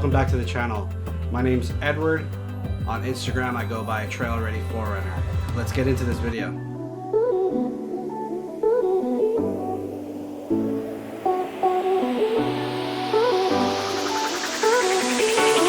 welcome back to the channel. My name's Edward. On Instagram I go by Trail Ready Forerunner. Let's get into this video.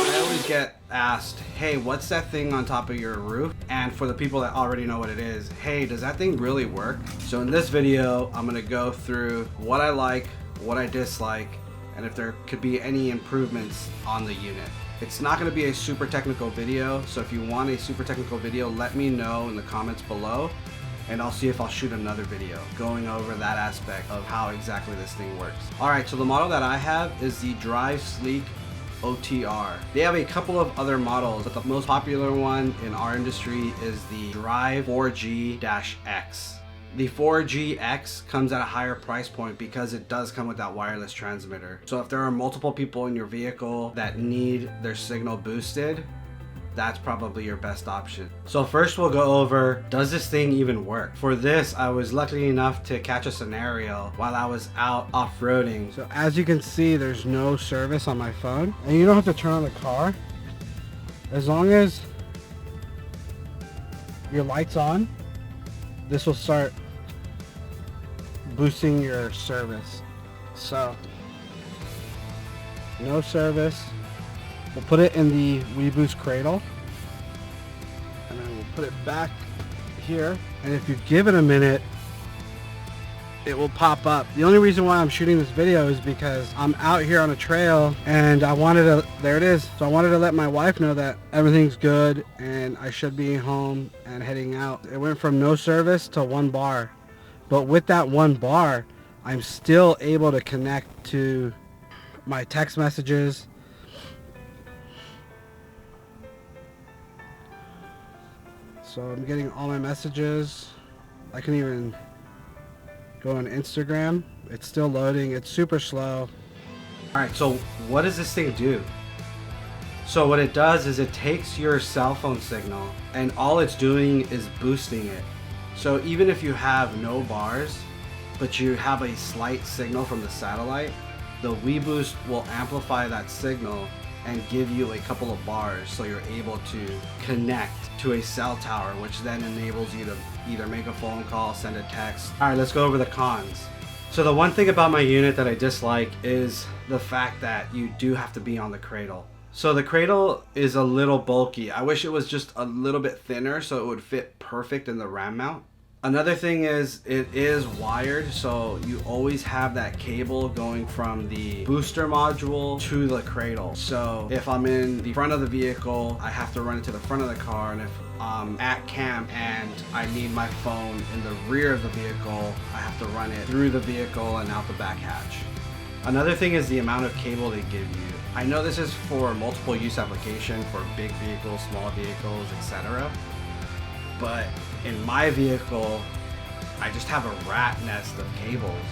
I always get asked, hey, what's that thing on top of your roof? And for the people that already know what it is, hey, does that thing really work? So in this video, I'm gonna go through what I like, what I dislike, and if there could be any improvements on the unit. It's not going to be a super technical video, so if you want a super technical video, let me know in the comments below, and I'll see if I'll shoot another video going over that aspect of how exactly this thing works. Alright, so the model that I have is the Drive Sleek OTR. They have a couple of other models, but the most popular one in our industry is the Drive 4G-X. The 4G-X comes at a higher price point because it does come with that wireless transmitter. So if there are multiple people in your vehicle that need their signal boosted, that's probably your best option. So first we'll go over, does this thing even work? For this, I was lucky enough to catch a scenario while I was out off-roading. So as you can see, there's no service on my phone, and you don't have to turn on the car. As long as your light's on, this will start boosting your service. So no service. We'll put it in the WeBoost cradle, and then we'll put it back here, and if you give it a minute, it will pop up. The only reason why I'm shooting this video is because I'm out here on a trail and I wanted to, there it is. So I wanted to let my wife know that everything's good and I should be home and heading out. It went from no service to 1 bar. But with that 1 bar, I'm still able to connect to my text messages. So I'm getting all my messages. I can even go on Instagram. It's still loading. It's super slow. Alright, so what does this thing do? So what it does is it takes your cell phone signal and all it's doing is boosting it. So even if you have no bars, but you have a slight signal from the satellite, the WeBoost will amplify that signal and give you a couple of bars so you're able to connect to a cell tower, which then enables you to either make a phone call, send a text. Alright, let's go over the cons. So the one thing about my unit that I dislike is the fact that you do have to be on the cradle. So the cradle is a little bulky. I wish it was just a little bit thinner so it would fit perfect in the RAM mount. Another thing is it is wired, so you always have that cable going from the booster module to the cradle. So if I'm in the front of the vehicle, I have to run it to the front of the car, and if I'm at camp and I need my phone in the rear of the vehicle, I have to run it through the vehicle and out the back hatch. Another thing is the amount of cable they give you. I know this is for multiple use application for big vehicles, small vehicles, etc. But in my vehicle, I just have a rat nest of cables.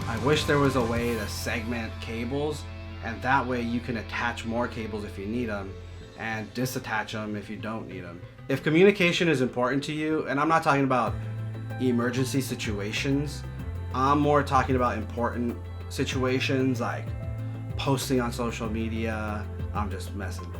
I wish there was a way to segment cables, and that way you can attach more cables if you need them and disattach them if you don't need them. If communication is important to you, and I'm not talking about emergency situations, I'm more talking about important situations like posting on social media, I'm just messing.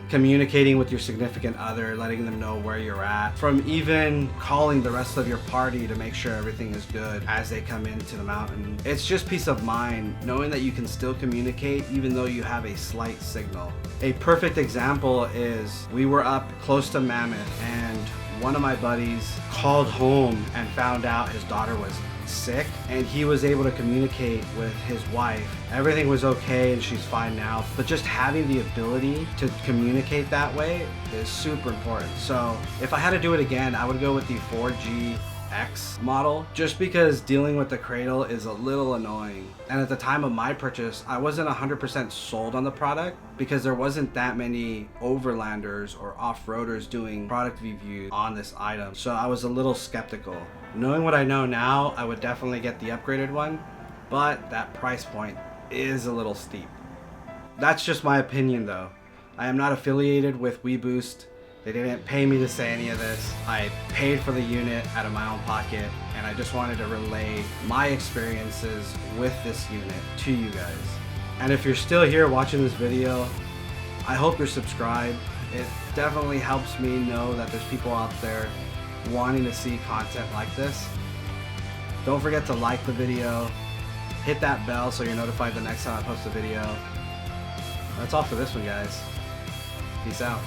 Communicating with your significant other, letting them know where you're at, from even calling the rest of your party to make sure everything is good as they come into the mountain. It's just peace of mind knowing that you can still communicate even though you have a slight signal. A perfect example is we were up close to Mammoth and one of my buddies called home and found out his daughter was sick, and he was able to communicate with his wife. Everything was okay and she's fine now, but just having the ability to communicate that way is super important. So if I had to do it again, I would go with the 4G-X model, just because dealing with the cradle is a little annoying. And at the time of my purchase, I wasn't 100% sold on the product because there wasn't that many overlanders or off-roaders doing product reviews on this item. So I was a little skeptical. Knowing what I know now, I would definitely get the upgraded one, but that price point is a little steep. That's just my opinion though. I am not affiliated with WeBoost. They didn't pay me to say any of this. I paid for the unit out of my own pocket, and I just wanted to relay my experiences with this unit to you guys. And if you're still here watching this video, I hope you're subscribed. It definitely helps me know that there's people out there wanting to see content like this. Don't forget to like the video, hit that bell so you're notified the next time I post a video. That's all for this one, guys. Peace out.